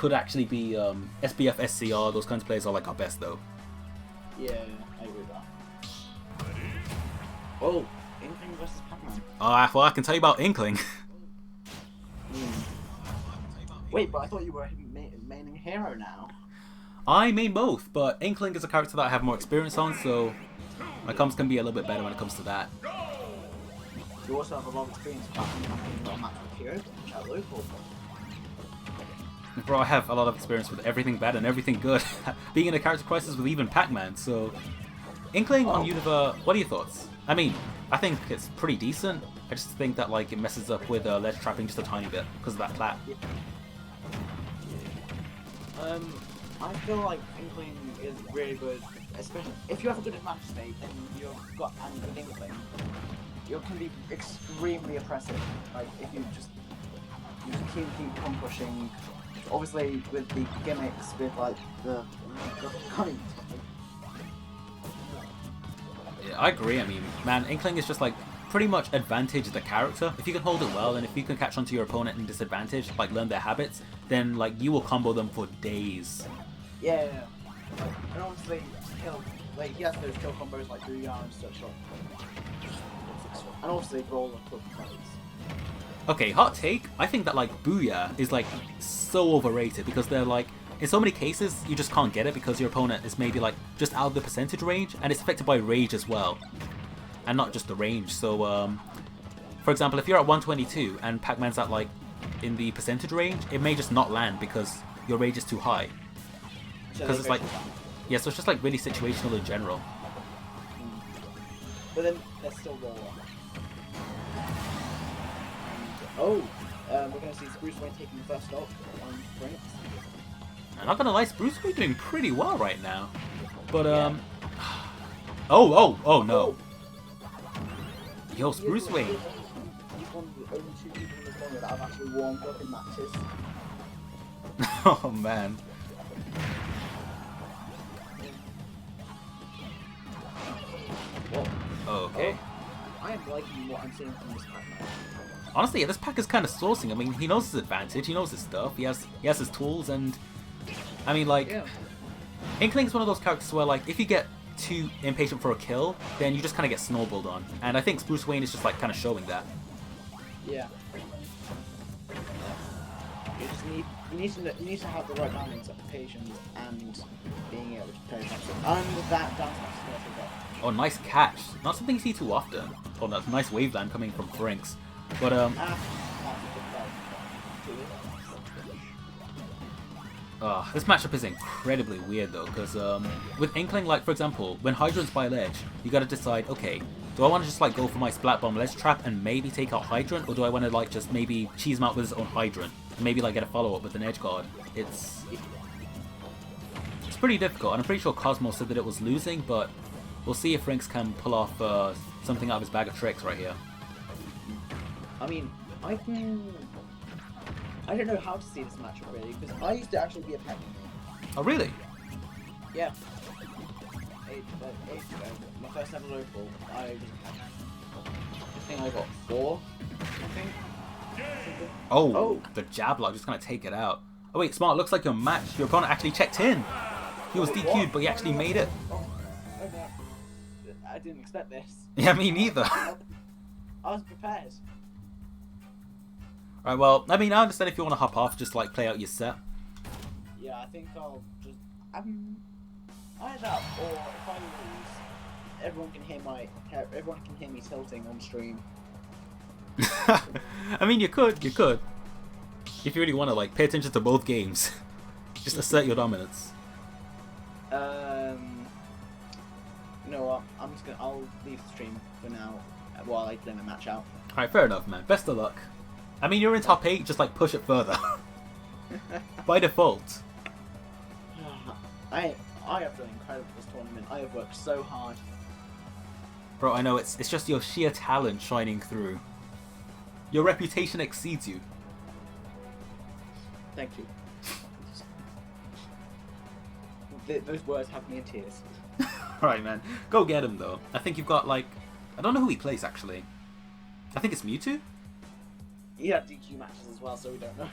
could actually be SBF, SCR, those kinds of players are like our best though. Yeah, I agree with that. Oh, Inkling versus PAC-MAN. Well, I can tell you about Inkling. Wait, but I thought you were maining hero now. I main both, but Inkling is a character that I have more experience on, so my comms can be a little bit better when it comes to that. You also have a lot of experience with a match with hero, which are local. Bro, I have a lot of experience with everything bad and everything good. Being in a character crisis with even PAC-MAN, so... Inkling on Univa, what are your thoughts? I mean, I think it's pretty decent. I just think that like it messes up with ledge trapping just a tiny bit because of that plat. I feel like Inkling is really good, especially if you have a good match state and you've got an good Inkling. You can be extremely oppressive. Like if you just keep on pushing. Obviously with the gimmicks, with like the kind. Yeah, I agree. I mean, man, Inkling is just like pretty much advantage the character. If you can hold it well, and if you can catch onto your opponent in disadvantage, like learn their habits, then like you will combo them for days. Yeah, and obviously kill. Like he has those kill combos like Booyah and such. And obviously roll and quick plays. Okay, hot take. I think that like Booyah is like so overrated because they're like in so many cases you just can't get it because your opponent is maybe like just out of the percentage range and it's affected by rage as well, and not just the range. So for example, if you're at 122 and PAC-MAN's at like in the percentage range, it may just not land because your rage is too high. Because it's like, yeah, so it's just like really situational in general. But then let's still roll on. Oh, we're gonna see Spruce taking the first stop on Frinkzz. I'm not gonna lie, Spruce is doing pretty well right now. But oh no. Yo, Spruce Wayne. He's one of the only two people in this tournament that have actually warmed up in matches. Oh man. Okay. I am liking what I'm seeing from this PAC-MAN. Honestly, yeah, this pack is kind of sourcing. I mean, he knows his advantage, he knows his stuff, he has his tools, and I mean, like, Inkling's one of those characters where, like, if you get too impatient for a kill, then you just kind of get snowballed on. And I think Spruce Wayne is just like kind of showing that. Yeah. You need to have the right balance of patience and being able to play attention. And that down smash is well. Oh, nice catch. Not something you see too often. Oh, that's nice wave land coming from Frinkzz. But this matchup is incredibly weird though, because with Inkling, like for example, when Hydrant's by ledge, you gotta decide, okay, do I want to just like go for my Splat Bomb ledge trap and maybe take out Hydrant, or do I want to like just maybe cheese him out with his own Hydrant and maybe like get a follow up with an edge guard? It's pretty difficult, and I'm pretty sure Cosmo said that it was losing, but we'll see if Frinkzz can pull off something out of his bag of tricks right here. I mean, I don't know how to see this matchup really, because I used to actually be a PAC-MAN. Oh really? Yeah. Age ago, my first ever local, I was a PAC-MAN. I think I got 4, I think. Oh, the jab lock, just gonna take it out. Oh wait, Smart, looks like your opponent actually checked in. He was DQ'd, but he actually made it. Oh no. I didn't expect this. Yeah, me neither. I was prepared. Alright, well, I mean, I understand if you want to hop off, just like play out your set. Yeah, I think I'll just either that, or if I lose, everyone can hear me tilting on stream. I mean, you could. If you really want to, like, pay attention to both games. Just assert your dominance. You know what? I'll leave the stream for now while I play my match out. Alright, fair enough, man. Best of luck. I mean, you're in top 8, just like push it further. By default. I have done incredible this tournament. I have worked so hard. Bro, I know, it's just your sheer talent shining through. Your reputation exceeds you. Thank you. Those words have me in tears. Alright, man. Go get him, though. I think you've got, like... I don't know who he plays, actually. I think it's Mewtwo? He had DQ matches as well, so we don't know.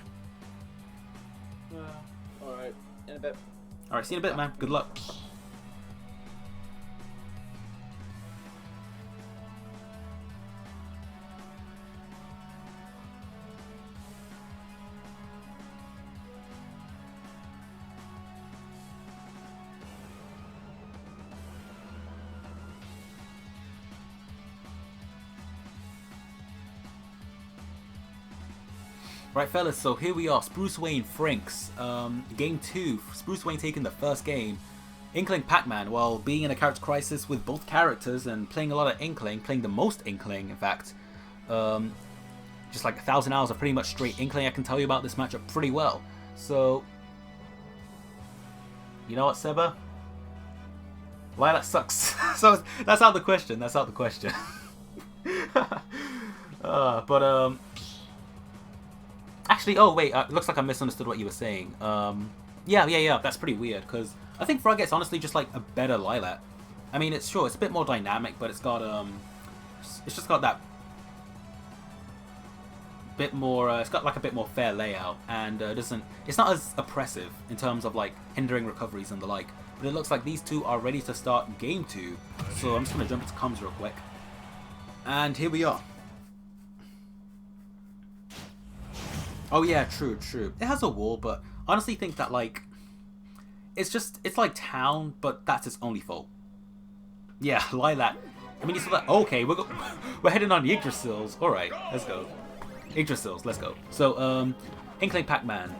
Alright, in a bit. Alright, see you in a bit, man. Good luck. Right, fellas, so here we are, Spruce Wayne, Frinkzz, game 2, Spruce Wayne taking the first game, Inkling, PAC-MAN. Well, being in a character crisis with both characters and playing a lot of Inkling, playing the most Inkling, in fact, just like 1,000 hours of pretty much straight Inkling, I can tell you about this matchup pretty well. So, you know what, Seba? Lilac sucks. So, that's out the question, that's out the question. Actually, oh wait, looks like I misunderstood what you were saying. Yeah, that's pretty weird, because I think Frogget's honestly just like a better Lilac. I mean, it's a bit more dynamic, but it's got, it's just got that bit more, it's got like a bit more fair layout, and it's not as oppressive in terms of like hindering recoveries and the like. But it looks like these two are ready to start game 2, so I'm just going to jump into comms real quick. And here we are. Oh yeah, true. It has a wall, but I honestly think that like it's like town, but that's its only fault. Yeah, Lilac. I mean, you saw that. Okay, we're heading on the Yggdrasils. All right, let's go. Yggdrasils, let's go. So, Inkling, PAC-MAN.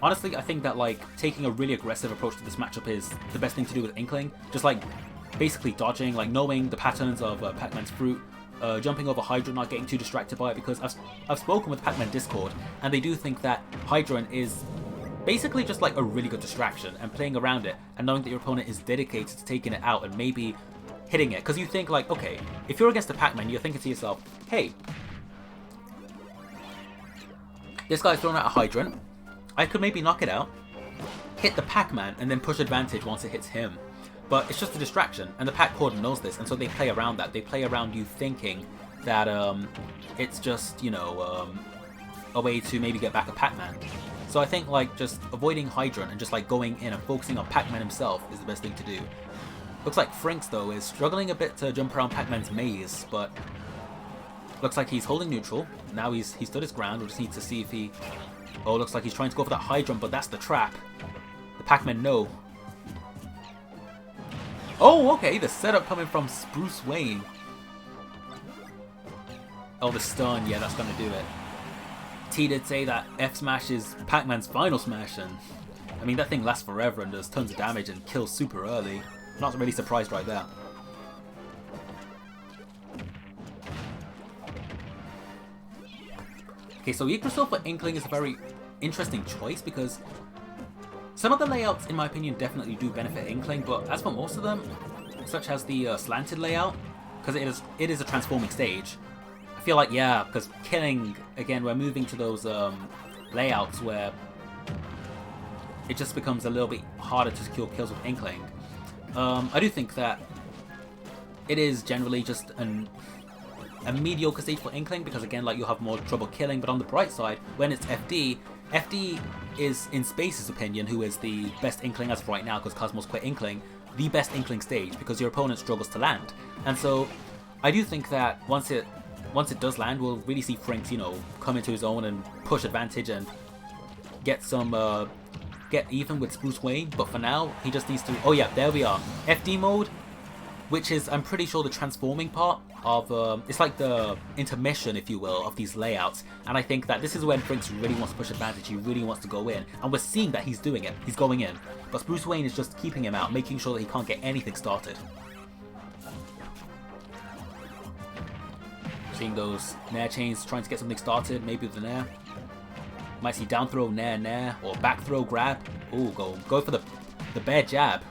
Honestly, I think that like taking a really aggressive approach to this matchup is the best thing to do with Inkling. Just like basically dodging, like knowing the patterns of PAC-MAN's fruit. Jumping over Hydra, not getting too distracted by it, because I've spoken with PAC-MAN Discord, and they do think that Hydra is basically just like a really good distraction, and playing around it, and knowing that your opponent is dedicated to taking it out and maybe hitting it. Because you think like, okay, if you're against a PAC-MAN, you're thinking to yourself, hey, this guy's throwing out a Hydrant, I could maybe knock it out, hit the PAC-MAN, and then push advantage once it hits him. But it's just a distraction, and the PAC Cord knows this, and so they play around that. They play around you thinking that it's just, you know, a way to maybe get back a PAC-MAN. So I think like just avoiding Hydrant and just like going in and focusing on PAC-MAN himself is the best thing to do. Looks like Frinkzz though is struggling a bit to jump around PAC-MAN's maze, but looks like he's holding neutral. Now he stood his ground. We'll just need to see if he... Oh, looks like he's trying to go for that Hydrant, but that's the trap. The PAC-MAN know. Oh, okay, the setup coming from Spruce Wayne. Oh, the stun, yeah, that's gonna do it. T did say that F smash is PAC-MAN's final smash, and I mean that thing lasts forever and does tons of damage and kills super early. Not really surprised right there. Okay, so Yggdrasil for Inkling is a very interesting choice because some of the layouts, in my opinion, definitely do benefit Inkling, but as for most of them, such as the slanted layout, because it is a transforming stage, I feel like, yeah, because killing, again, we're moving to those layouts where it just becomes a little bit harder to secure kills with Inkling. I do think that it is generally just a mediocre stage for Inkling, because again, like, you'll have more trouble killing, but on the bright side, when it's FD is, in Space's opinion, who is the best Inkling as of right now, because Cosmos quit Inkling, the best Inkling stage, because your opponent struggles to land. And so, I do think that once it does land, we'll really see Frinkzz, you know, come into his own and push advantage and get some, get even with Spruce Wayne. But for now, he just needs to, oh yeah, there we are. FD mode, which is, I'm pretty sure, the transforming part of, it's like the intermission, if you will, of these layouts. And I think that this is when Frinkzz really wants to push advantage, he really wants to go in. And we're seeing that he's doing it, he's going in. But Spruce Wayne is just keeping him out, making sure that he can't get anything started. Seeing those Nair chains, trying to get something started, maybe with the Nair. Might see down throw, Nair, Nair, or back throw, grab. Ooh, go for the bear jab.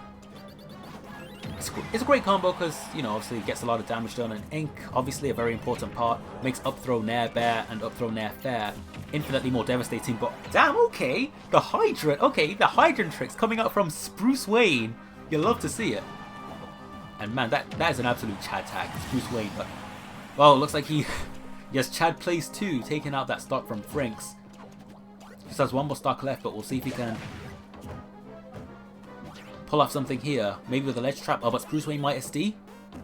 It's a great combo because, you know, obviously it gets a lot of damage done, and Ink, obviously a very important part, makes up throw Nair Bear and up throw Nair Fair infinitely more devastating. But damn, okay, the Hydrant tricks coming out from Spruce Wayne. You love to see it. And man, that is an absolute Chad tag, Spruce Wayne. But well, looks like yes, Chad plays too, taking out that stock from Frinkzz. Just has one more stock left, but we'll see if he can pull off something here. Maybe with a ledge trap. Oh, but Spruce Wayne might SD?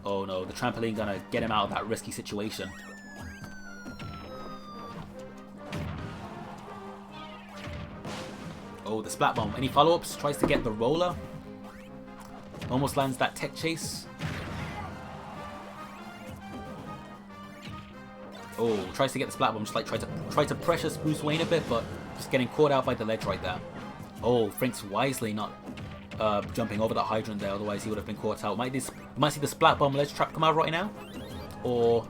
Oh no, the trampoline gonna get him out of that risky situation. Oh, the splat bomb. Any follow-ups? Tries to get the roller. Almost lands that tech chase. Oh, tries to get the splat bomb. Just like try to pressure Spruce Wayne a bit, but just getting caught out by the ledge right there. Oh, Frinkzz wisely not jumping over that hydrant there, otherwise he would have been caught out. Might see the splat bomb ledge trap come out right now, or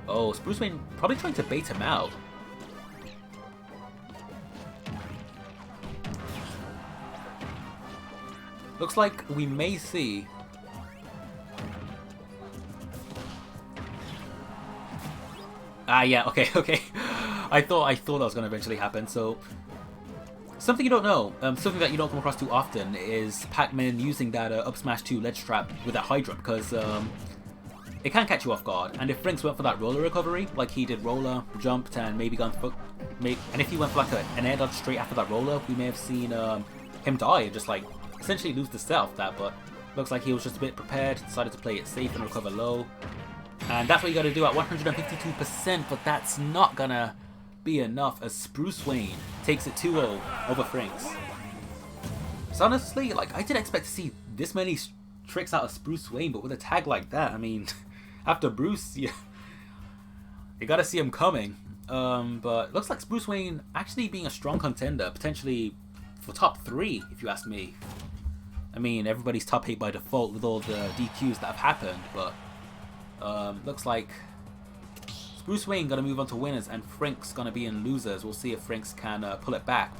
oh, Spruce Wayne probably trying to bait him out. Looks like we may see. Ah, yeah, okay. I thought that was going to eventually happen. So, something you don't know, something that you don't come across too often is PAC-MAN using that up smash 2 ledge trap with that Hydra, because it can catch you off guard. And if Frinkzz went for that roller recovery, like he did roller, jumped, and maybe gone for, and if he went for like an air dodge straight after that roller, we may have seen him die and just like essentially lose the stealth that. But looks like he was just a bit prepared, decided to play it safe and recover low. And that's what you got to do at 152%, but that's not gonna be enough as Spruce Wayne takes it 2-0 over Frinkzz. So honestly, like, I didn't expect to see this many tricks out of Spruce Wayne, but with a tag like that, I mean, after Bruce, you gotta see him coming. But looks like Spruce Wayne actually being a strong contender, potentially for top 3, if you ask me. I mean, everybody's top 8 by default with all the DQs that have happened, but looks like Spruce Wayne gonna move on to winners and Frinkzz gonna be in losers. We'll see if Frinkzz can pull it back.